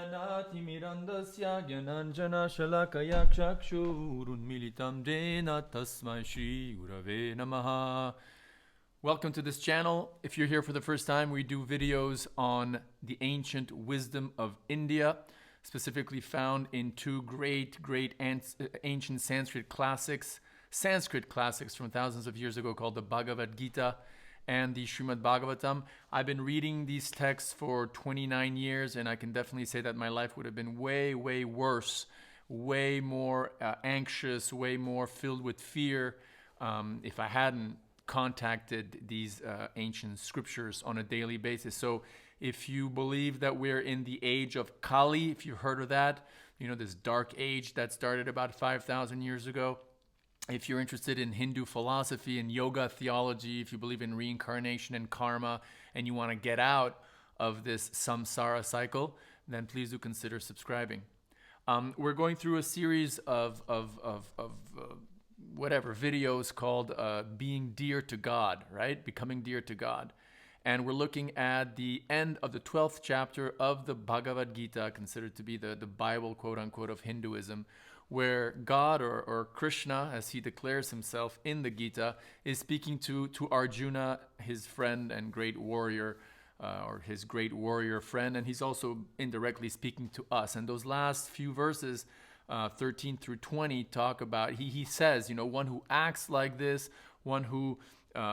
ज्ञानातिमिरन्दस्य ज्ञानाञ्जनशलाकया चक्षुरुन्मीलितं येन तस्मै श्रीगुरवे नमः. Welcome to this channel. If you're here for the first time, we do videos on the ancient wisdom of India, specifically found in two great ancient Sanskrit classics from thousands of years ago called the Bhagavad Gita and the Srimad Bhagavatam. I've been reading these texts for 29 years, and I can definitely say that my life would have been way worse, way more anxious, way more filled with fear if I hadn't contacted these ancient scriptures on a daily basis. So if you believe that we're in the age of Kali, if you've heard of that, you know, this dark age that started about 5,000 years ago, if you're interested in Hindu philosophy and yoga theology, if you believe in reincarnation and karma, and you want to get out of this samsara cycle, then please do consider subscribing. We're going through a series of videos called Being Dear to God, right? Becoming Dear to God. And we're looking at the end of the 12th chapter of the Bhagavad Gita, considered to be the Bible, quote unquote, of Hinduism, where God, or Krishna, as he declares himself in the Gita, is speaking to Arjuna, his friend and great warrior, or his great warrior friend, and he's also indirectly speaking to us. And those last few verses, 13 through 20, talk about, he says, you know, one who acts like this, one who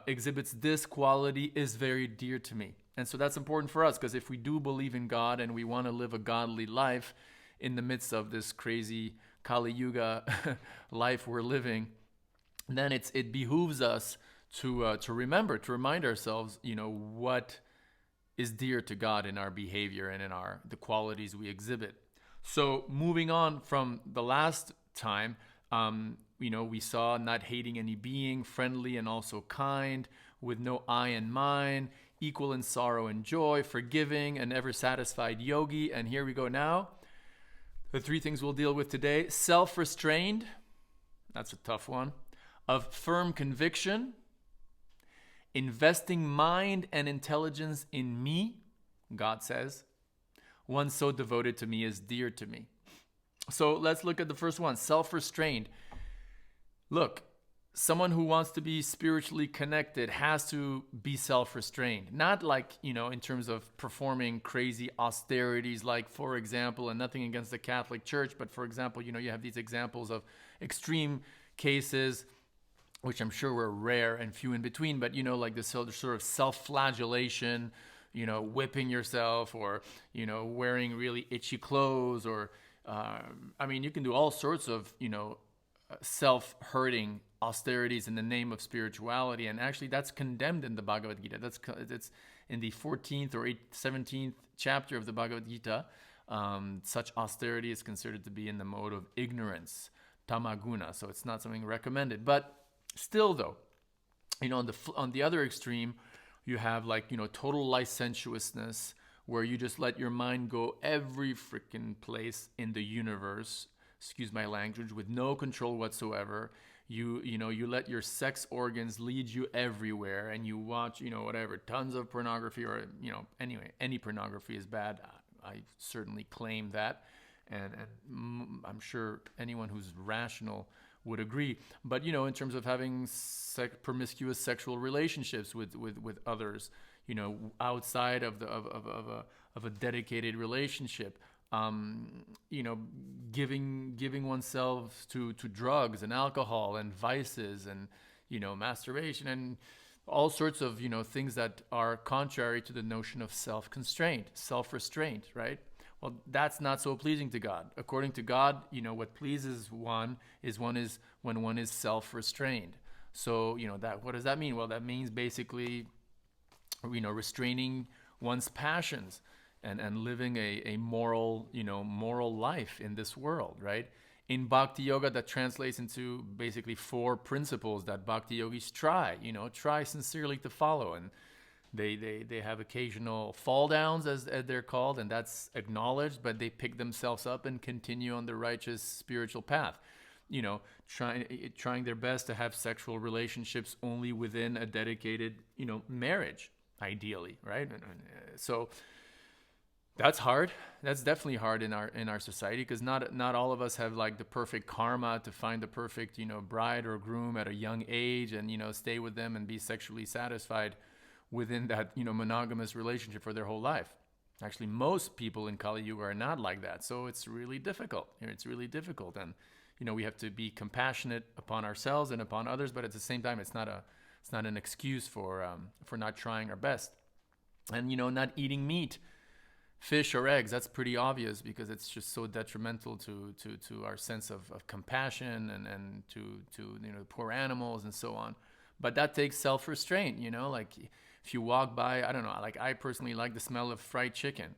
exhibits this quality is very dear to me. And so that's important for us, because if we do believe in God and we want to live a godly life in the midst of this crazy Kali Yuga life we're living, then it behooves us to remind ourselves, you know, what is dear to God in our behavior and in the qualities we exhibit. So moving on from the last time, you know, we saw not hating any being, friendly and also kind, with no I in mind, equal in sorrow and joy, forgiving, an ever satisfied yogi. And here we go now. The three things we'll deal with today: self-restrained, that's a tough one, of firm conviction, investing mind and intelligence in me, God says, one so devoted to me is dear to me. So let's look at the first one, self-restrained. Look, someone who wants to be spiritually connected has to be self-restrained. Not like, you know, in terms of performing crazy austerities, like, for example, and nothing against the Catholic Church, but for example, you know, you have these examples of extreme cases, which I'm sure were rare and few in between, but, you know, like this sort of self-flagellation, you know, whipping yourself, or, you know, wearing really itchy clothes, or, I mean, you can do all sorts of, you know, self-hurting austerities in the name of spirituality, and actually that's condemned in the Bhagavad Gita. That's in the 14th or 17th chapter of the Bhagavad Gita. Such austerity is considered to be in the mode of ignorance, tamaguna, so it's not something recommended. But still, though, you know, on the other extreme, you have, like, you know, total licentiousness, where you just let your mind go every freaking place in the universe, excuse my language, with no control whatsoever. You let your sex organs lead you everywhere, and you watch, you know, whatever, tons of pornography, or, you know, anyway, any pornography is bad. I certainly claim that, and I'm sure anyone who's rational would agree. But, you know, in terms of having promiscuous sexual relationships with others, you know, outside of a dedicated relationship, you know, giving oneself to drugs and alcohol and vices and, you know, masturbation and all sorts of, you know, things that are contrary to the notion of self-restraint, right? Well, that's not so pleasing to God. According to God, you know, what pleases one is when one is self-restrained. So, you know, what does that mean? Well, that means basically, you know, restraining one's passions and living a moral life in this world, right? In Bhakti Yoga, that translates into basically 4 principles that Bhakti Yogis try sincerely to follow. And they have occasional fall downs, as they're called, and that's acknowledged, but they pick themselves up and continue on the righteous spiritual path. You know, trying their best to have sexual relationships only within a dedicated, you know, marriage, ideally, right? So That's hard. That's definitely hard in our society, because not all of us have like the perfect karma to find the perfect, bride or groom at a young age, and stay with them and be sexually satisfied within that, monogamous relationship for their whole life. Actually, most people in Kali Yuga are not like that. So it's really difficult. It's really difficult. And, we have to be compassionate upon ourselves and upon others, but at the same time, it's not an excuse for not trying our best. And, not eating meat, fish or eggs, that's pretty obvious, because it's just so detrimental to our sense of compassion and to poor animals and so on. But that takes self-restraint, like if you walk by, I don't know, like I personally like the smell of fried chicken.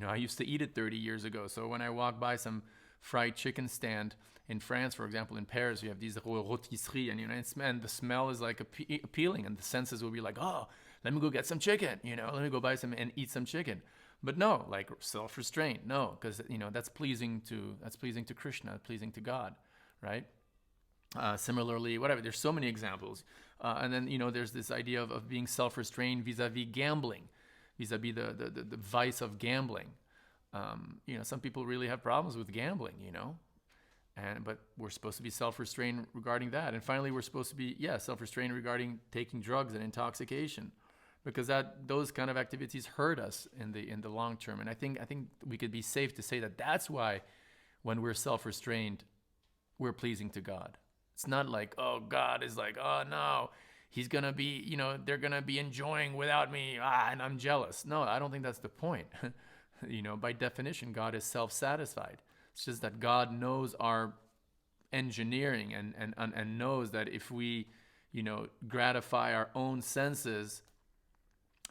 I used to eat it 30 years ago. So when I walk by some fried chicken stand in France, for example, in Paris, you have these rôtisseries, and the smell is like appealing, and the senses will be like, oh, let me go get some chicken, let me go buy some and eat some chicken. But no, like self-restraint, no, because that's pleasing to Krishna, pleasing to God, right? Similarly, whatever. There's so many examples, and then there's this idea of being self-restrained vis-a-vis gambling, vis-a-vis the vice of gambling. Some people really have problems with gambling, but we're supposed to be self-restrained regarding that. And finally, we're supposed to be self-restrained regarding taking drugs and intoxication, because those kind of activities hurt us in the long term. And I think we could be safe to say that that's why when we're self-restrained, we're pleasing to God. It's not like, oh, God is like, oh no, he's gonna be, they're gonna be enjoying without me, and I'm jealous. No, I don't think that's the point. By definition, God is self-satisfied. It's just that God knows our engineering and knows that if we, gratify our own senses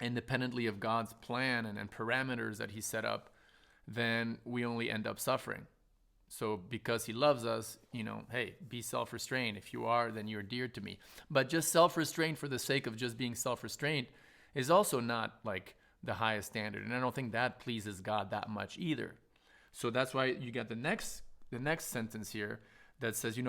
independently of God's plan and parameters that he set up, then we only end up suffering. So because he loves us, hey, be self-restrained. If you are, then you're dear to me. But just self-restraint for the sake of just being self-restrained is also not like the highest standard. And I don't think that pleases God that much either. So that's why you get the next sentence here that says,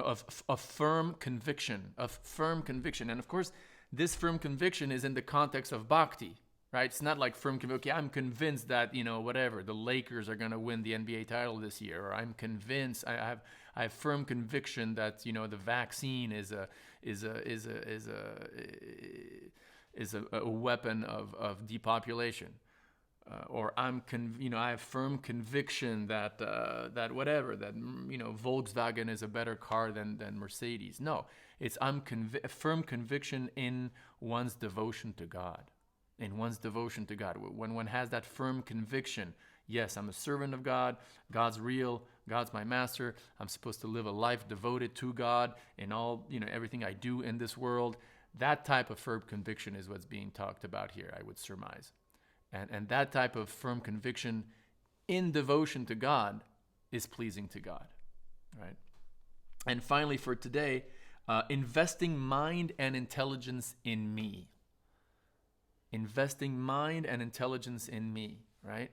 of firm conviction. And of course, this firm conviction is in the context of bhakti, right? It's not like firm conviction. Okay, I'm convinced that, whatever, the Lakers are going to win the NBA title this year, or I'm convinced, I have firm conviction that, the vaccine is a weapon of depopulation. Or I have firm conviction that Volkswagen is a better car than Mercedes. No, it's firm conviction in one's devotion to God. When one has that firm conviction, yes, I'm a servant of God. God's real. God's my master. I'm supposed to live a life devoted to God in all, everything I do in this world. That type of firm conviction is what's being talked about here, I would surmise. And that type of firm conviction in devotion to God is pleasing to God, right? And finally, for today, investing mind and intelligence in me. Investing mind and intelligence in me, right?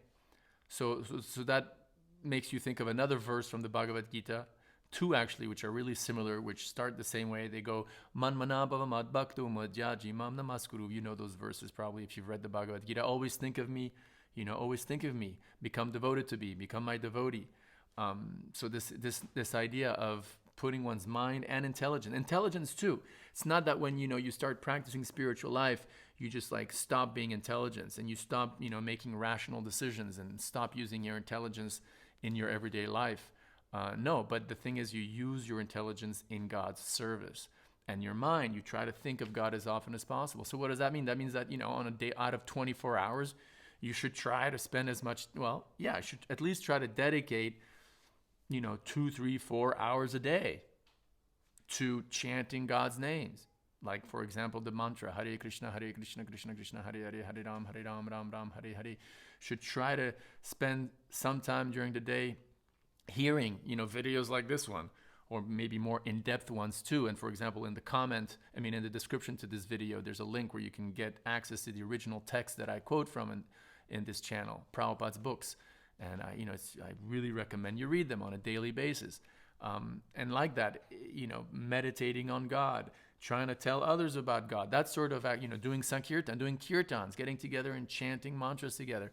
So that makes you think of another verse from the Bhagavad Gita, two actually, which are really similar, which start the same way. They go, Man manabhava mad bhakto madhyaji mam namaskuru. You know those verses probably if you've read the Bhagavad Gita. Always think of me, always think of me. Become devoted to me, become my devotee. So this idea of putting one's mind and intelligence too. It's not that when you start practicing spiritual life, you just like stop being intelligent and you stop making rational decisions and stop using your intelligence in your everyday life. No, but the thing is, you use your intelligence in God's service. And your mind, you try to think of God as often as possible. So what does that mean? That means that, on a day out of 24 hours, you should try to spend as much, I should at least try to dedicate, 2, 3, 4 hours a day to chanting God's names. Like, for example, the mantra, Hare Krishna, Krishna Krishna, Hare Hare, Hare Ram, Ram Ram, Hare Hare. Should try to spend some time during the day hearing, videos like this one, or maybe more in-depth ones too. And for example, in the description to this video, there's a link where you can get access to the original text that I quote from in this channel, Prabhupada's books. And I really recommend you read them on a daily basis. And like that, meditating on God, trying to tell others about God, that sort of, doing sankirtan, doing kirtans, getting together and chanting mantras together,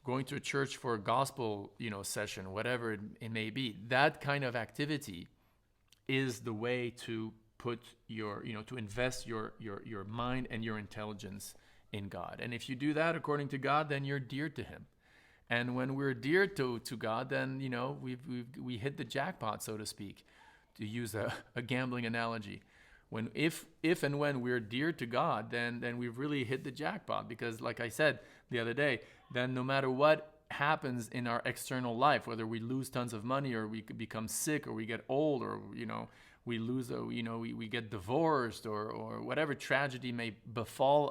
going to a church for a gospel, session, whatever it may be. That kind of activity is the way to put to invest your mind and your intelligence in God. And if you do that according to God, then you're dear to Him. And when we're dear to God, then we hit the jackpot, so to speak, to use a gambling analogy. If and when we're dear to God, then we've really hit the jackpot, because like I said the other day, then no matter what happens in our external life, whether we lose tons of money, or we could become sick, or we get old, or we lose we get divorced, or whatever tragedy may befall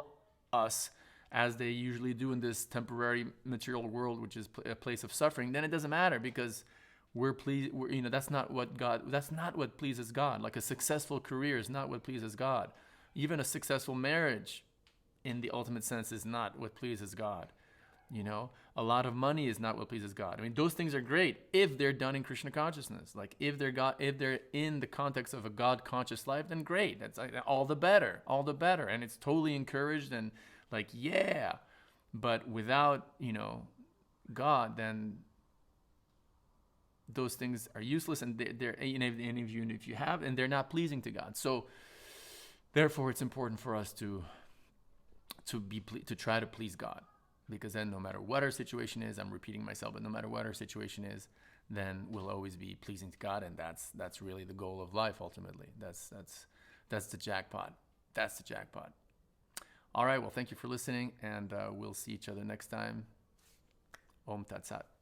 us, as they usually do in this temporary material world, which is a place of suffering, then it doesn't matter, because we're pleased. That's not what pleases God. Like a successful career is not what pleases God. Even a successful marriage, in the ultimate sense, is not what pleases God. A lot of money is not what pleases God. I mean, those things are great if they're done in Krishna consciousness. Like if they're in the context of a God conscious life, then great. That's all the better, and it's totally encouraged, and like, yeah. But without God, then those things are useless, and they're if you have, and they're not pleasing to God. So therefore, it's important for us to try to please God, because then no matter what our situation is, I'm repeating myself, but no matter what our situation is, then we'll always be pleasing to God, and that's really the goal of life ultimately. That's the jackpot. That's the jackpot. All right, well, thank you for listening, and we'll see each other next time. Om Tat Sat.